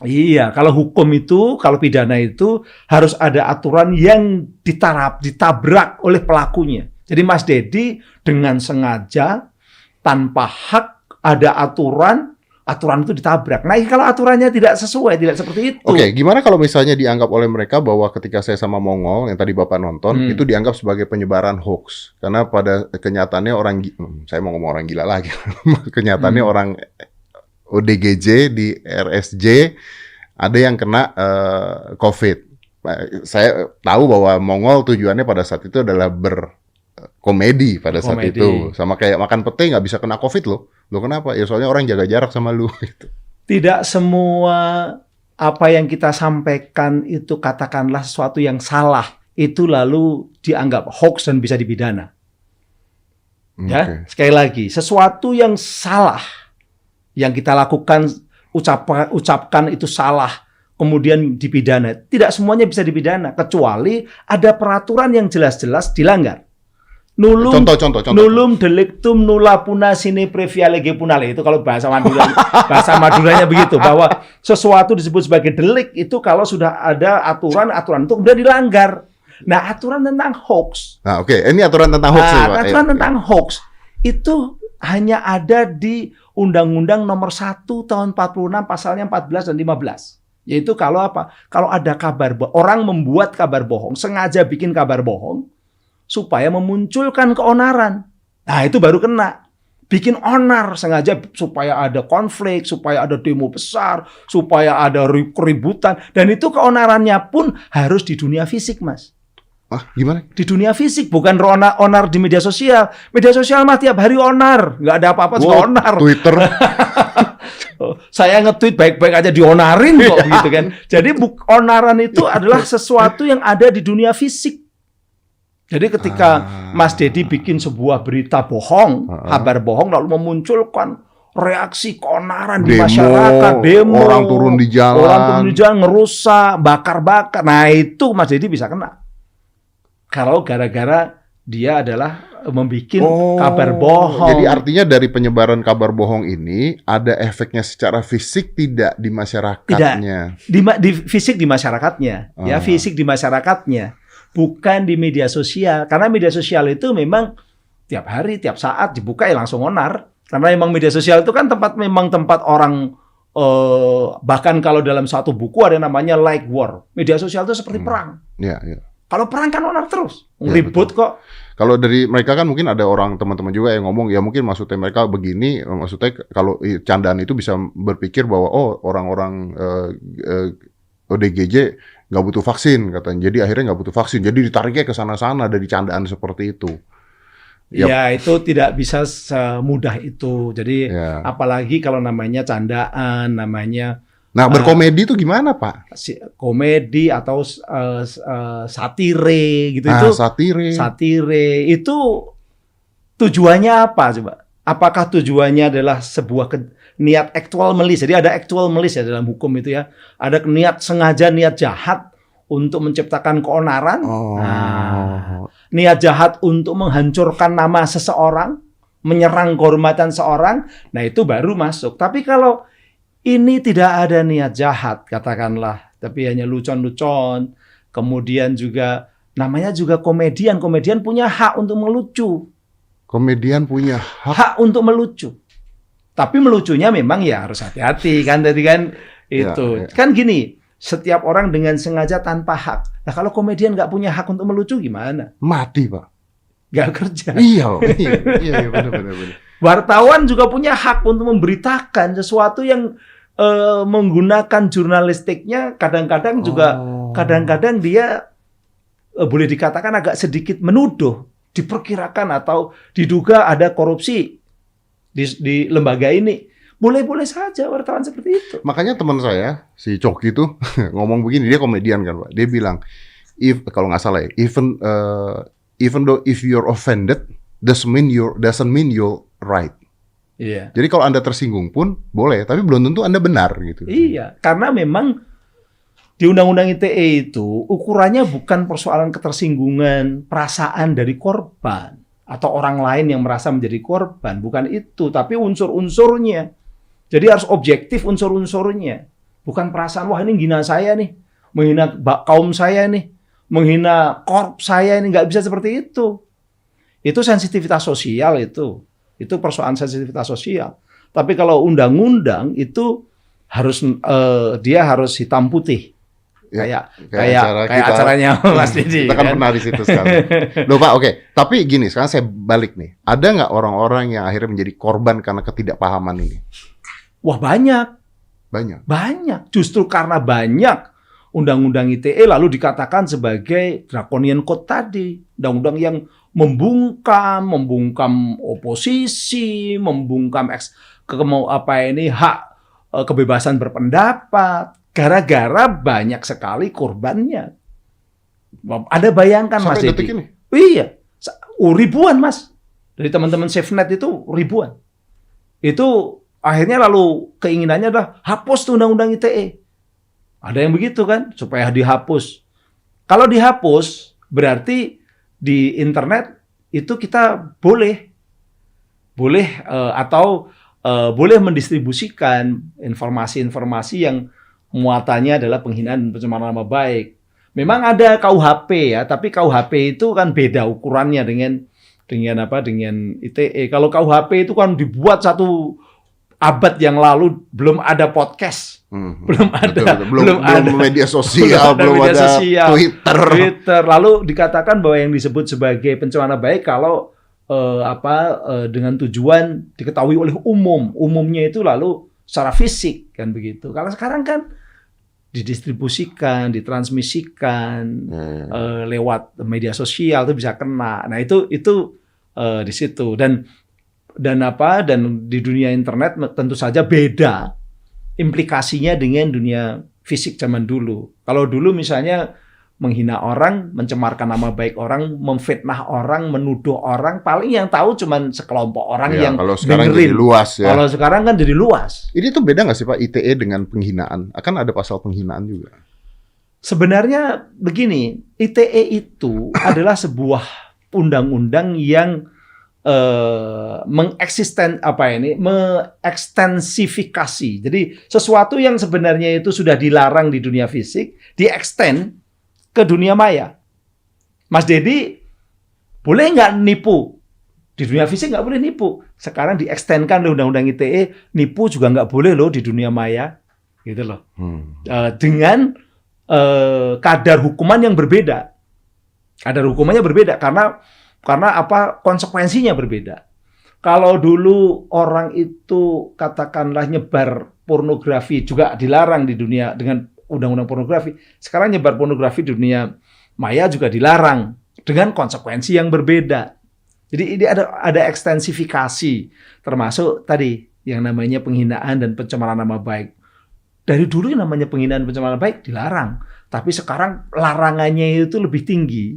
Iya, kalau hukum itu, kalau pidana itu harus ada aturan yang ditabrak oleh pelakunya. Jadi Mas Dedi dengan sengaja, tanpa hak, ada aturan itu ditabrak. Nah, kalau aturannya tidak sesuai, tidak seperti itu. Oke, gimana kalau misalnya dianggap oleh mereka bahwa ketika saya sama Mongol, yang tadi Bapak nonton, itu dianggap sebagai penyebaran hoax. Karena pada kenyataannya saya mau ngomong orang gila lagi, kenyataannya orang ODGJ di RSJ, ada yang kena COVID. Saya tahu bahwa Mongol tujuannya pada saat itu adalah berkomedi pada saat itu. Sama kayak makan pete nggak bisa kena COVID loh. Loh kenapa? Ya soalnya orang jaga jarak sama lu. Gitu. Tidak semua apa yang kita sampaikan itu katakanlah sesuatu yang salah. Itu lalu dianggap hoax dan bisa dipidana. Ya, sekali lagi, sesuatu yang salah yang kita lakukan, ucapkan itu salah, kemudian dipidana. Tidak semuanya bisa dipidana, kecuali ada peraturan yang jelas-jelas dilanggar. Contoh. Nullum delictum nulla puna sine previa lege punale. Itu kalau bahasa Maduranya begitu, bahwa sesuatu disebut sebagai delik itu kalau sudah ada aturan itu kemudian dilanggar. Nah, aturan tentang hoax. Nah, ini aturan tentang hoax. Aturan tentang hoax itu hanya ada di Undang-Undang Nomor 1 Tahun 46 pasalnya 14 dan 15. Yaitu kalau apa? Kalau ada orang membuat kabar bohong, sengaja bikin kabar bohong supaya memunculkan keonaran. Nah, itu baru kena. Bikin onar sengaja supaya ada konflik, supaya ada demo besar, supaya ada keributan, dan itu keonarannya pun harus di dunia fisik, Mas. Gimana? Di dunia fisik, bukan onar di media sosial. Media sosial mah tiap hari onar, nggak ada apa-apa juga onar. Twitter. Saya nge-tweet baik-baik aja dionarin kok, gitu kan. Jadi onaran itu adalah sesuatu yang ada di dunia fisik. Jadi ketika Mas Dedi bikin sebuah berita bohong, kabar bohong, lalu memunculkan reaksi keonaran di masyarakat, demo, orang turun di jalan, ngerusak, bakar-bakar. Nah, itu Mas Dedi bisa kena. Kalau gara-gara dia adalah membuat kabar bohong. Jadi artinya dari penyebaran kabar bohong ini ada efeknya secara fisik tidak di masyarakatnya. Tidak, fisik di masyarakatnya, ya fisik di masyarakatnya, bukan di media sosial. Karena media sosial itu memang tiap hari, tiap saat dibuka ya langsung onar. Karena memang media sosial itu kan tempat orang. Bahkan kalau dalam satu buku ada namanya like war. Media sosial itu seperti perang. Iya. Kalau perang kan onar terus, ribut kok. Kalau dari mereka kan mungkin ada orang teman-teman juga yang ngomong, ya mungkin maksudnya mereka begini, maksudnya kalau candaan itu bisa berpikir bahwa orang-orang ODGJ nggak butuh vaksin katanya, jadi akhirnya nggak butuh vaksin, jadi ditariknya ke sana-sana dari candaan seperti itu. Ya, itu tidak bisa semudah itu. Jadi apalagi kalau namanya candaan, namanya. Nah, berkomedi itu gimana, Pak? Komedi atau satire gitu itu. Satire itu tujuannya apa coba? Apakah tujuannya adalah sebuah niat actual malice? Jadi ada actual malice ya dalam hukum itu ya. Ada niat sengaja, niat jahat untuk menciptakan keonaran. Niat jahat untuk menghancurkan nama seseorang, menyerang kehormatan seorang. Nah, itu baru masuk. Tapi kalau ini tidak ada niat jahat, katakanlah, tapi hanya lucon-lucon. Kemudian juga, namanya juga komedian. Komedian punya hak untuk melucu. Komedian punya hak untuk melucu. Tapi melucunya memang ya harus hati-hati kan, tadi kan itu. Kan gini, setiap orang dengan sengaja tanpa hak. Nah, kalau komedian nggak punya hak untuk melucu gimana? Mati, Pak. Nggak kerja. Iya, benar. Wartawan juga punya hak untuk memberitakan sesuatu yang menggunakan jurnalistiknya kadang-kadang juga kadang-kadang dia boleh dikatakan agak sedikit menuduh, diperkirakan atau diduga ada korupsi di lembaga ini. Boleh-boleh saja wartawan seperti itu. Makanya teman saya si Coki tuh ngomong begini, dia komedian kan, Pak. Dia bilang, kalau nggak salah ya, even though if you're offended doesn't mean you're right. Iya. Jadi kalau Anda tersinggung pun boleh, tapi belum tentu Anda benar gitu. Iya, karena memang di Undang-Undang ITE itu ukurannya bukan persoalan ketersinggungan perasaan dari korban atau orang lain yang merasa menjadi korban, bukan itu, tapi unsur-unsurnya. Jadi harus objektif unsur-unsurnya. Bukan perasaan, wah ini menghina saya nih, menghina kaum saya nih, menghina korp saya ini, nggak bisa seperti itu. Itu sensitivitas sosial itu persoalan sensitivitas sosial. Tapi kalau undang-undang itu harus dia harus hitam putih. Ya, kayak acaranya Mas Didi. Kita kan pernah di situ sekarang. Loh Pak, oke. Tapi gini, sekarang saya balik nih. Ada nggak orang-orang yang akhirnya menjadi korban karena ketidakpahaman ini? Wah banyak. Banyak. Justru karena banyak undang-undang ITE lalu dikatakan sebagai draconian code tadi. Undang-undang yang membungkam oposisi, membungkam hak kebebasan berpendapat. Gara-gara banyak sekali korbannya. Ada bayangkan Mas Dedi. Iya. Ribuan Mas. Dari teman-teman SafeNet itu ribuan. Itu akhirnya lalu keinginannya adalah hapus tuh undang-undang ITE. Ada yang begitu kan, supaya dihapus. Kalau dihapus, berarti di internet itu kita boleh mendistribusikan informasi-informasi yang muatannya adalah penghinaan dan pencemaran nama baik. Memang ada KUHP ya, tapi KUHP itu kan beda ukurannya dengan ITE. Kalau KUHP itu kan dibuat satu abad yang lalu, belum ada podcast, belum ada media sosial, belum ada Twitter. Lalu dikatakan bahwa yang disebut sebagai pencemaran baik kalau dengan tujuan diketahui oleh umumnya itu lalu secara fisik kan begitu. Kalau sekarang kan didistribusikan, ditransmisikan lewat media sosial itu bisa kena. Nah itu di situ dan di dunia internet tentu saja beda implikasinya dengan dunia fisik zaman dulu. Kalau dulu misalnya menghina orang, mencemarkan nama baik orang, memfitnah orang, menuduh orang, paling yang tahu cuman sekelompok orang yang kalau sekarang dengerin. Jadi luas ya. Kalau sekarang kan jadi luas. Ini tuh beda nggak sih Pak ITE dengan penghinaan? Akan ada pasal penghinaan juga. Sebenarnya begini, ITE itu adalah sebuah undang-undang yang mengekstensifikasi. Jadi sesuatu yang sebenarnya itu sudah dilarang di dunia fisik, dieksten ke dunia maya. Mas Dedi, boleh nggak nipu? Di dunia fisik nggak boleh nipu. Sekarang diekstenkan oleh Undang-Undang ITE, nipu juga nggak boleh loh di dunia maya. Gitu loh. Dengan kadar hukuman yang berbeda. Kadar hukumannya berbeda karena konsekuensinya berbeda. Kalau dulu orang itu katakanlah nyebar pornografi juga dilarang di dunia dengan undang-undang pornografi. Sekarang nyebar pornografi di dunia maya juga dilarang dengan konsekuensi yang berbeda. Jadi ini ada ekstensifikasi termasuk tadi yang namanya penghinaan dan pencemaran nama baik. Dari dulu yang namanya penghinaan dan pencemaran nama baik dilarang, tapi sekarang larangannya itu lebih tinggi.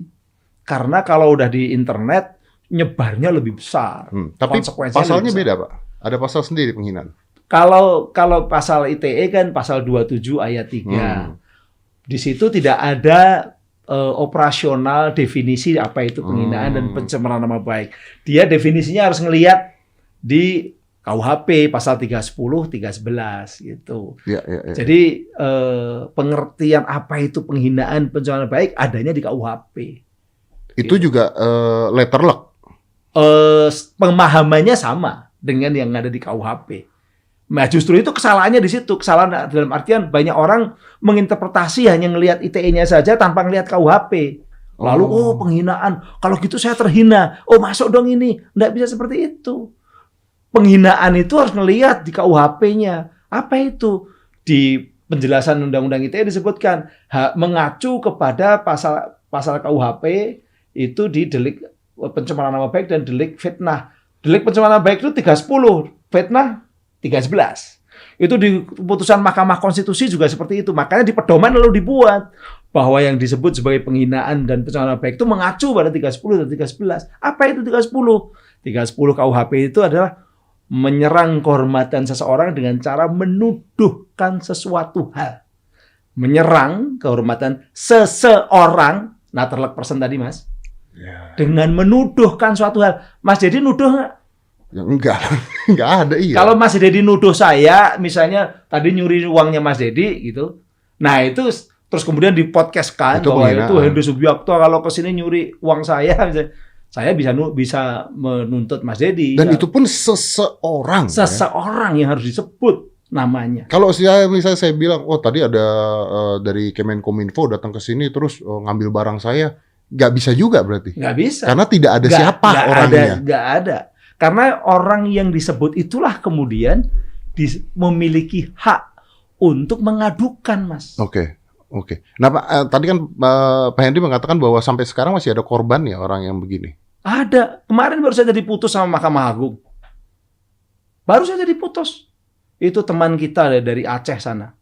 Karena kalau udah di internet, nyebarnya lebih besar. Tapi pasalnya beda, Pak? Ada pasal sendiri penghinaan? Kalau pasal ITE kan pasal 27 ayat 3. Di situ tidak ada operasional definisi apa itu penghinaan dan pencemaran nama baik. Dia definisinya harus ngelihat di KUHP pasal 310, 311 gitu. Ya. Jadi pengertian apa itu penghinaan pencemaran nama baik adanya di KUHP. Itu juga letterlock. Pemahamannya sama dengan yang ada di KUHP. Nah, justru itu kesalahannya di situ. Kesalahan dalam artian banyak orang menginterpretasi hanya ngelihat ITE-nya saja tanpa ngelihat KUHP. Lalu penghinaan. Kalau gitu saya terhina. Masuk dong ini. Nggak bisa seperti itu. Penghinaan itu harus ngelihat di KUHP-nya. Apa itu? Di penjelasan Undang-Undang ITE disebutkan mengacu kepada pasal KUHP itu di delik pencemaran nama baik dan delik fitnah. Delik pencemaran nama baik itu 310, fitnah 311. Itu di putusan Mahkamah Konstitusi juga seperti itu. Makanya di pedoman lalu dibuat bahwa yang disebut sebagai penghinaan dan pencemaran nama baik itu mengacu pada 310 dan 311. Apa itu 310? 310 KUHP itu adalah menyerang kehormatan seseorang dengan cara menuduhkan sesuatu hal. Menyerang kehormatan seseorang, third person tadi Mas. Dengan menuduhkan suatu hal. Mas jadi nuduh nggak? Ya, enggak, enggak ada, iya. Kalau Mas Dedi nuduh saya, misalnya tadi nyuri uangnya Mas Dedi gitu, nah itu terus kemudian di podcast kan Itu bahwa penghinaan. itu Hendro Subiakto kalau kesini nyuri uang saya bisa menuntut Mas Dedi. Dan ya. itu pun seseorang. Ya. Seseorang yang harus disebut namanya. Kalau misalnya saya bilang, oh tadi ada dari Kemenkominfo datang ke sini terus ngambil barang saya, nggak bisa juga berarti. Nggak bisa. Karena tidak ada siapa orangnya. Nggak ada. Karena orang yang disebut itulah kemudian memiliki hak untuk mengadukan, Mas. Oke. Nah, Pak, tadi kan Pak Hendy mengatakan bahwa sampai sekarang masih ada korban ya orang yang begini. Ada. Kemarin baru saja diputus sama Mahkamah Agung. Baru saja diputus. Itu teman kita dari Aceh sana.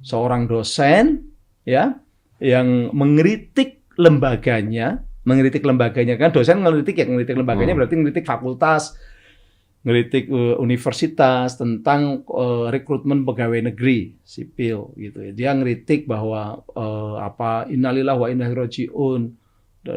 Seorang dosen ya yang mengkritik lembaganya kan dosen ngeritik lembaganya berarti ngeritik fakultas, ngeritik universitas tentang rekrutmen pegawai negeri sipil gitu ya. Dia ngeritik bahwa innalillahi wa inna ilaihi rajiun,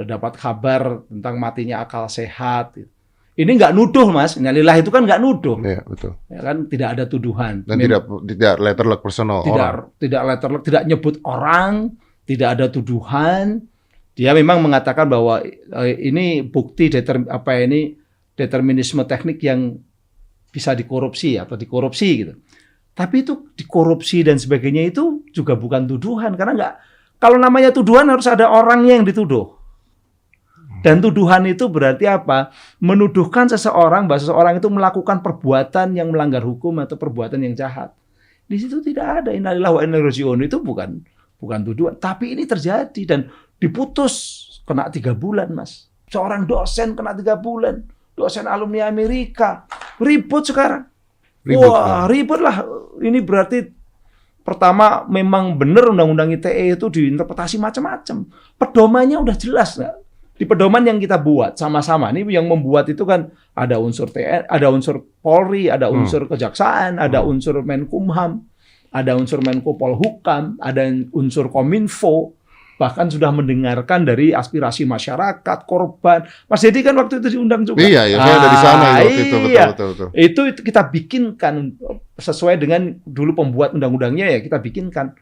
dapat kabar tentang matinya akal sehat gitu. Ini nggak nuduh, Mas. Innalillahi itu kan nggak nuduh. Iya, betul. Ya kan tidak ada tuduhan. Dan tidak letterlock personal orang. Tidak letterlock, tidak nyebut orang, tidak ada tuduhan. Dia memang mengatakan bahwa ini bukti determinisme teknik yang bisa dikorupsi atau dikorupsi gitu. Tapi itu dikorupsi dan sebagainya itu juga bukan tuduhan karena kalau namanya tuduhan harus ada orangnya yang dituduh. Dan tuduhan itu berarti apa? Menuduhkan seseorang bahwa seseorang itu melakukan perbuatan yang melanggar hukum atau perbuatan yang jahat. Di situ tidak ada innalillahi wa inna ilaihi raji'un, itu bukan tuduhan, tapi ini terjadi dan diputus kena 3 bulan, Mas. Seorang dosen kena 3 bulan. Dosen alumni Amerika. Ribut sekarang. Ribut lah. Ini berarti pertama memang benar Undang-Undang ITE itu diinterpretasi macam-macam. Pedomannya udah jelas. Di pedoman yang kita buat sama-sama. Ini yang membuat itu kan ada unsur TNI, ada unsur Polri, ada unsur Kejaksaan, ada unsur Menkumham, ada unsur Menko Polhukam, ada unsur Kominfo. Bahkan sudah mendengarkan dari aspirasi masyarakat, korban. Mas Dedi kan waktu itu diundang juga. Iya, saya ada di sana itu. Betul. Itu kita bikinkan sesuai dengan dulu pembuat undang-undangnya ya, kita bikinkan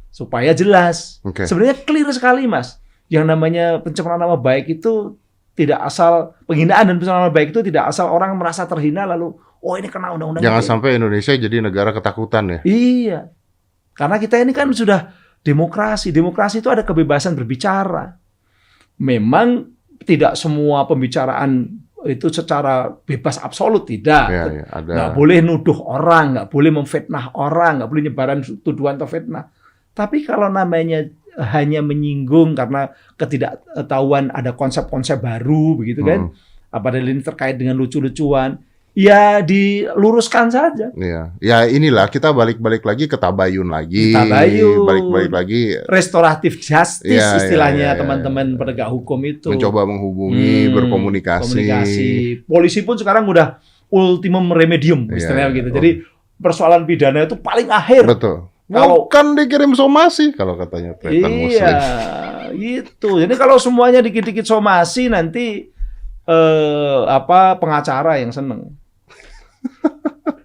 supaya jelas. Okay. Sebenarnya clear sekali, Mas. Yang namanya pencemaran nama baik itu tidak asal penghinaan dan pencemaran nama baik itu tidak asal orang merasa terhina lalu ini kena undang-undang. Jangan sampai Indonesia jadi negara ketakutan ya. Iya. Karena kita ini kan sudah demokrasi. Demokrasi itu ada kebebasan berbicara. Memang tidak semua pembicaraan itu secara bebas absolut, tidak. Ya, ada. Nggak boleh nuduh orang, nggak boleh memfitnah orang, nggak boleh nyebaran tuduhan atau fitnah. Tapi kalau namanya hanya menyinggung karena ketidaktahuan ada konsep-konsep baru begitu kan, apalagi ini terkait dengan lucu-lucuan, ya diluruskan saja. Iya. Ya inilah kita balik-balik lagi ke tabayun lagi. Balik-balik lagi. Restoratif justice istilahnya teman-teman penegak hukum itu. Mencoba menghubungi, berkomunikasi. Polisi pun sekarang udah ultimum remedium istilahnya gitu. Jadi persoalan pidana itu paling akhir. Betul. Kalau kan dikirim somasi kalau katanya Tretan Muslim. Iya, gitu. Jadi kalau semuanya dikit-dikit somasi nanti pengacara yang seneng.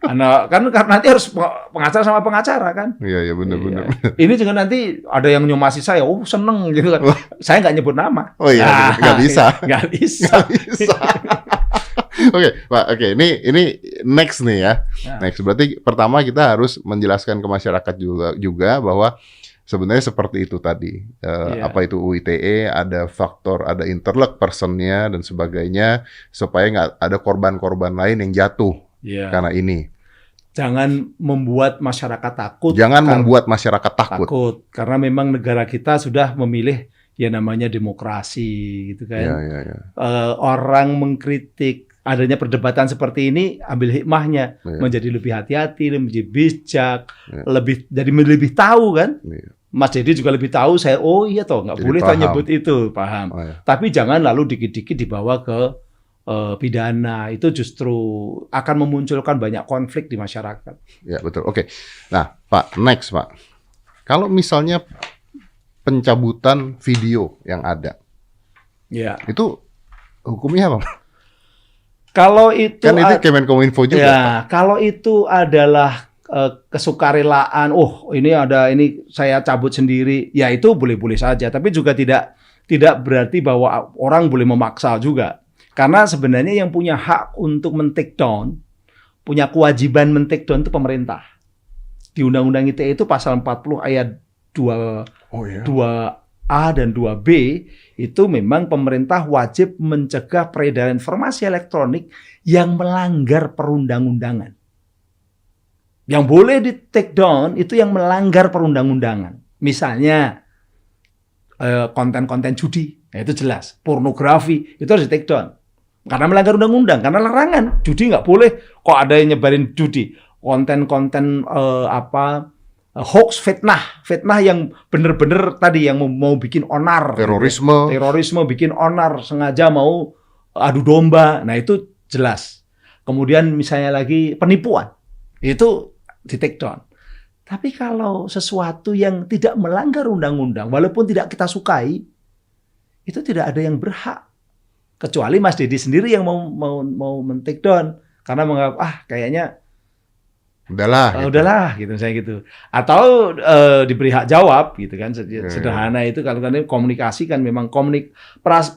Karena nanti harus pengacara sama pengacara kan. Iya benar. Ini juga nanti ada yang nyomasi saya, seneng gitu kan. Saya nggak nyebut nama. Oh iya, nggak bisa. Nggak bisa. Oke, ini next nih ya. Next berarti pertama kita harus menjelaskan ke masyarakat juga bahwa sebenarnya seperti itu tadi. Apa itu UITE, ada faktor, ada interlock personnya dan sebagainya supaya nggak ada korban-korban lain yang jatuh karena ini. Jangan membuat masyarakat takut. Membuat masyarakat takut. Karena memang negara kita sudah memilih ya namanya demokrasi gitu kan. Orang mengkritik adanya perdebatan seperti ini, ambil hikmahnya, menjadi lebih hati-hati, lebih bijak, lebih tahu kan. Mas Dedi juga lebih tahu, nggak boleh nyebut itu, paham. Tapi jangan lalu dikit-dikit dibawa ke pidana, itu justru akan memunculkan banyak konflik di masyarakat. Ya betul. Oke. Nah, Pak, next Pak. Kalau misalnya pencabutan video yang ada, itu hukumnya apa? Kalau itu Kan itu Kemenkominfo juga. ya, kalau itu adalah kesukarelaan, oh ini saya cabut sendiri, ya itu boleh-boleh saja. Tapi juga tidak berarti bahwa orang boleh memaksa juga. Karena sebenarnya yang punya hak untuk men-take down, punya kewajiban men-take down itu pemerintah. Di Undang-Undang ITE itu pasal 40 ayat 2A dan 2B itu memang pemerintah wajib mencegah peredaran informasi elektronik yang melanggar perundang-undangan. Yang boleh di take down itu yang melanggar perundang-undangan. Misalnya konten-konten judi, nah itu jelas. Pornografi itu harus di take down. Karena melanggar undang-undang, karena larangan. Judi nggak boleh. Kok ada yang nyebarin judi? Konten-konten hoax, fitnah yang benar-benar tadi yang mau bikin onar. Terorisme bikin onar, sengaja mau adu domba. Nah itu jelas. Kemudian misalnya lagi penipuan. Itu di take down. Tapi kalau sesuatu yang tidak melanggar undang-undang, walaupun tidak kita sukai, itu tidak ada yang berhak. Kecuali Mas Deddy sendiri yang mau men-take down. Karena menganggap, kayaknya udahlah gitu saya gitu. Atau diberi hak jawab gitu kan. Sederhana itu kalau kan komunikasi kan memang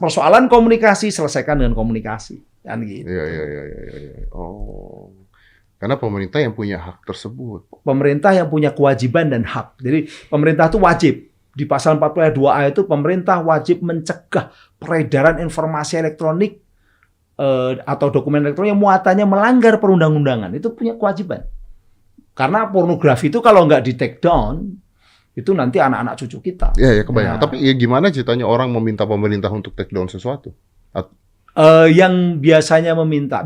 persoalan komunikasi selesaikan dengan komunikasi kan gitu. Iya. Oh. Karena pemerintah yang punya hak tersebut. Pemerintah yang punya kewajiban dan hak. Jadi pemerintah itu wajib. Di pasal 40 ayat 2A itu pemerintah wajib mencegah peredaran informasi elektronik atau dokumen elektronik yang muatannya melanggar perundang-undangan. Itu punya kewajiban. Karena pornografi itu kalau nggak di take down, itu nanti anak-anak cucu kita. Iya, kebayang. Tapi gimana ceritanya orang meminta pemerintah untuk take down sesuatu? Yang biasanya meminta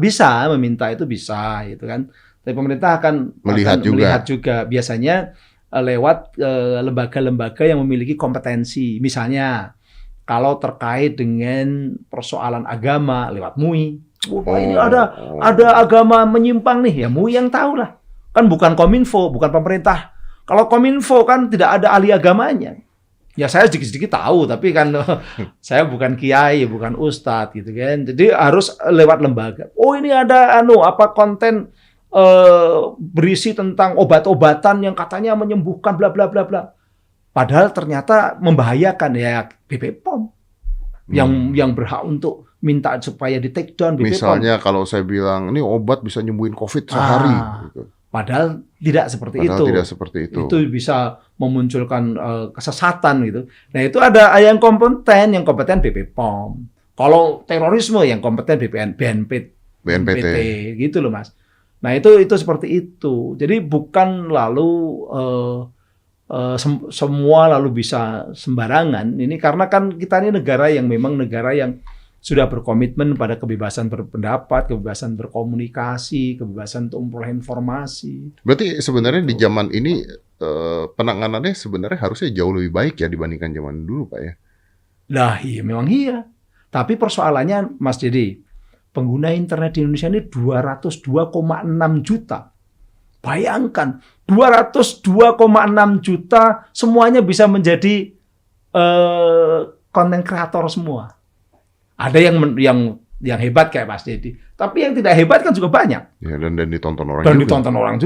itu bisa gitu kan. Tapi pemerintah akan melihat juga. Biasanya lewat lembaga-lembaga yang memiliki kompetensi. Misalnya kalau terkait dengan persoalan agama lewat MUI. Ini ada agama menyimpang nih, ya MUI yang tahu lah. Kan bukan Kominfo, bukan pemerintah. Kalau Kominfo kan tidak ada ahli agamanya. Ya saya sedikit-sedikit tahu, tapi kan saya bukan kiai, bukan ustadz gitu kan. Jadi harus lewat lembaga. Oh ini ada konten berisi tentang obat-obatan yang katanya menyembuhkan bla bla bla bla. Padahal ternyata membahayakan ya BPOM yang berhak untuk minta supaya di take down BPOM. Misalnya kalau saya bilang ini obat bisa nyembuhin COVID sehari gitu. Padahal tidak seperti itu. Itu bisa memunculkan kesesatan gitu. Nah, itu ada yang kompeten BPOM. Kalau terorisme yang kompeten BNPT gitu loh, Mas. Nah, itu seperti itu. Jadi bukan lalu semua lalu bisa sembarangan. Ini karena kan kita ini negara yang sudah berkomitmen pada kebebasan berpendapat, kebebasan berkomunikasi, kebebasan untuk memperoleh informasi. Berarti sebenarnya di zaman ini penanganannya sebenarnya harusnya jauh lebih baik ya dibandingkan zaman dulu, Pak ya? Lah iya, memang iya. Tapi persoalannya, Mas Deddy, pengguna internet di Indonesia ini 202,6 juta. Bayangkan, 202,6 juta semuanya bisa menjadi konten kreator semua. Ada yang hebat kayak Mas Deddy, tapi yang tidak hebat kan juga banyak. Ya, dan ditonton orang juga.